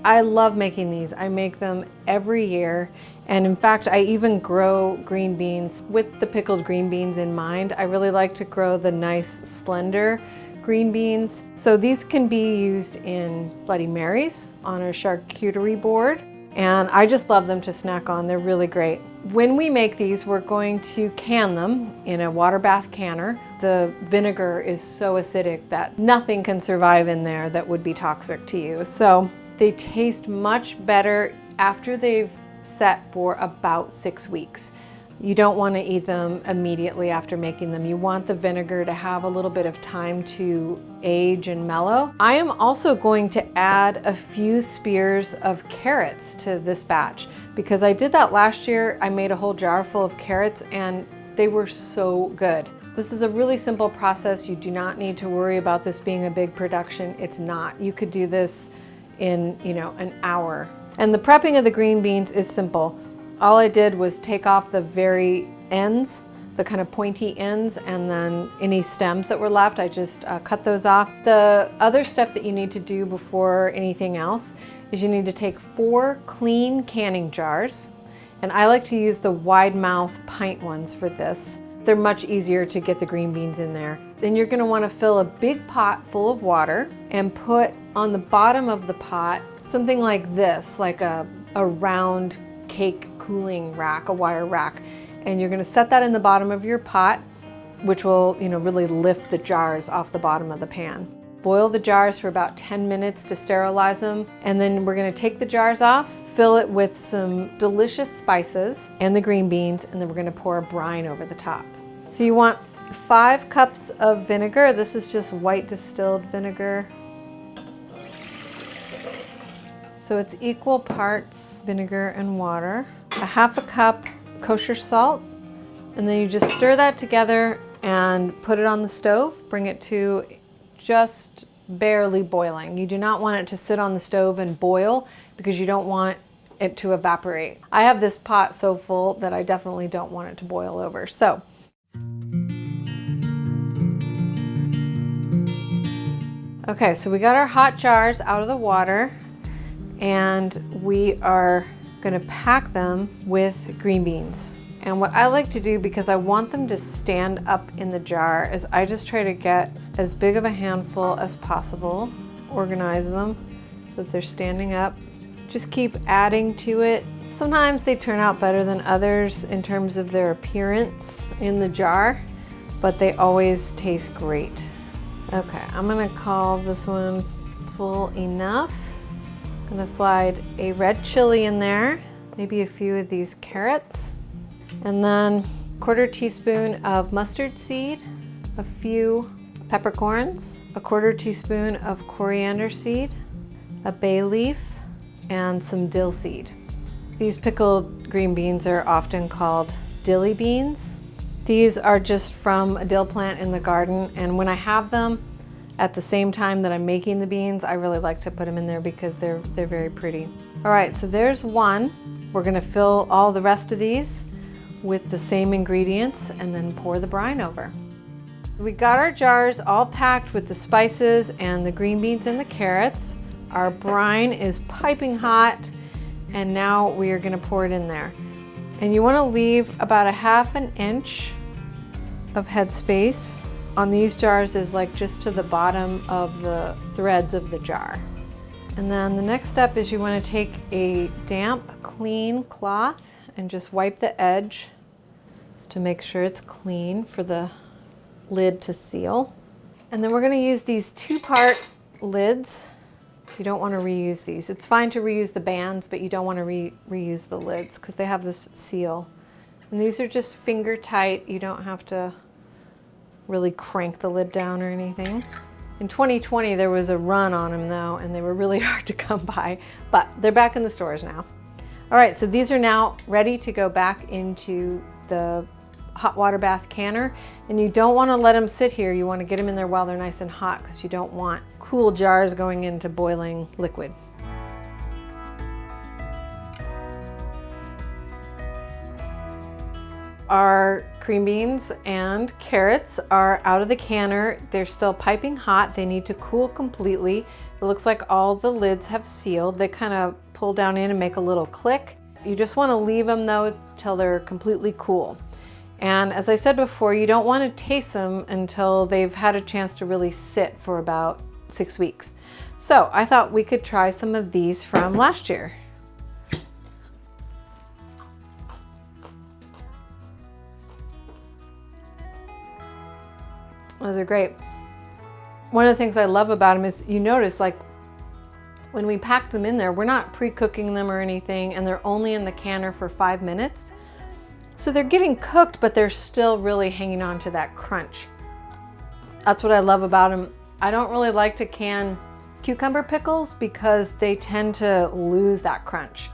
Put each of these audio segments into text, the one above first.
I love making these. I make them every year. And in fact, I even grow green beans with the pickled green beans in mind. I really like to grow the nice, slender green beans. So these can be used in Bloody Marys, on a charcuterie board. And I just love them to snack on. They're really great. When we make these, we're going to can them in a water bath canner. The vinegar is so acidic that nothing can survive in there that would be toxic to you. So they taste much better after they've set for about 6 weeks. You don't want to eat them immediately after making them. You want the vinegar to have a little bit of time to age and mellow. I am also going to add a few spears of carrots to this batch because I did that last year. I made a whole jar full of carrots and they were so good. This is a really simple process. You do not need to worry about this being a big production. It's not. You could do this in, an hour. And the prepping of the green beans is simple. All I did was take off the very ends, the kind of pointy ends, and then any stems that were left, I just cut those off. The other step that you need to do before anything else is you need to take 4 clean canning jars. And I like to use the wide mouth pint ones for this. They're much easier to get the green beans in there. Then you're gonna wanna fill a big pot full of water and put on the bottom of the pot something like this, like a round cake cooling rack, a wire rack. And you're gonna set that in the bottom of your pot, which will, really lift the jars off the bottom of the pan. Boil the jars for about 10 minutes to sterilize them. And then we're gonna take the jars off, fill it with some delicious spices and the green beans, and then we're gonna pour a brine over the top. So you want 5 cups of vinegar. This is just white distilled vinegar. So it's equal parts vinegar and water. A 1/2 cup kosher salt. And then you just stir that together and put it on the stove. Bring it to just barely boiling. You do not want it to sit on the stove and boil because you don't want it to evaporate. I have this pot so full that I definitely don't want it to boil over. So okay, so we got our hot jars out of the water and we are gonna pack them with green beans. And what I like to do, because I want them to stand up in the jar, is I just try to get as big of a handful as possible, organize them so that they're standing up. Just keep adding to it. Sometimes they turn out better than others in terms of their appearance in the jar, but they always taste great. Okay, I'm gonna call this one full enough. I'm gonna slide a red chili in there, maybe a few of these carrots, and then 1/4 teaspoon of mustard seed, a few peppercorns, a 1/4 teaspoon of coriander seed, a bay leaf, and some dill seed. These pickled green beans are often called dilly beans. These are just from a dill plant in the garden, and when I have them at the same time that I'm making the beans, I really like to put them in there because they're very pretty. All right, so there's one. We're gonna fill all the rest of these with the same ingredients and then pour the brine over. We got our jars all packed with the spices and the green beans and the carrots. Our brine is piping hot, and now we are gonna pour it in there. And you wanna leave about a 1/2 inch of headspace on these jars, is like just to the bottom of the threads of the jar. And then the next step is you wanna take a damp, clean cloth and just wipe the edge just to make sure it's clean for the lid to seal. And then we're gonna use these 2-part lids. You don't want to reuse these. It's fine to reuse the bands, but you don't want to reuse the lids because they have this seal. And these are just finger tight. You don't have to really crank the lid down or anything. In 2020, there was a run on them though, and they were really hard to come by, but they're back in the stores now. All right, so these are now ready to go back into the hot water bath canner, and you don't want to let them sit here. You want to get them in there while they're nice and hot because you don't want cool jars going into boiling liquid. Our Green beans and carrots are out of the canner. They're still piping hot. They need to cool completely. It looks like all the lids have sealed. They kind of pull down in and make a little click. You just want to leave them though till they're completely cool. And as I said before, you don't want to taste them until they've had a chance to really sit for about 6 weeks. So I thought we could try some of these from last year. Those are great. One of the things I love about them is you notice, like, when we pack them in there, we're not pre-cooking them or anything, and they're only in the canner for 5 minutes. So they're getting cooked, but they're still really hanging on to that crunch. That's what I love about them. I don't really like to can cucumber pickles because they tend to lose that crunch.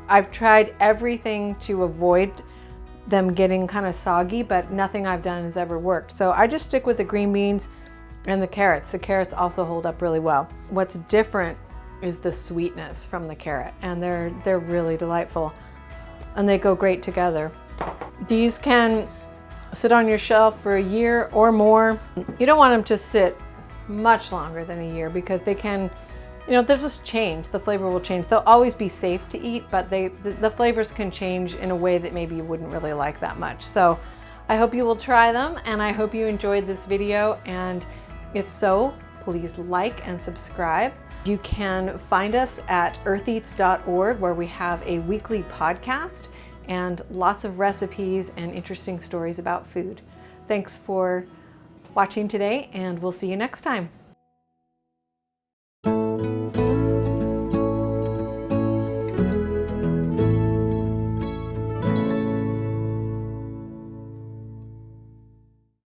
I've tried everything to avoid them getting kind of soggy, but nothing I've done has ever worked. So I just stick with the green beans and the carrots. The carrots also hold up really well. What's different is the sweetness from the carrot, and they're really delightful, and they go great together. These can sit on your shelf for a year or more. You don't want them to sit much longer than a year because they can, they'll just change. The flavor will change. They'll always be safe to eat, but the flavors can change in a way that maybe you wouldn't really like that much. So I hope you will try them, and I hope you enjoyed this video. And if so, please like and subscribe. You can find us at eartheats.org, where we have a weekly podcast and lots of recipes and interesting stories about food. Thanks for watching today, and we'll see you next time.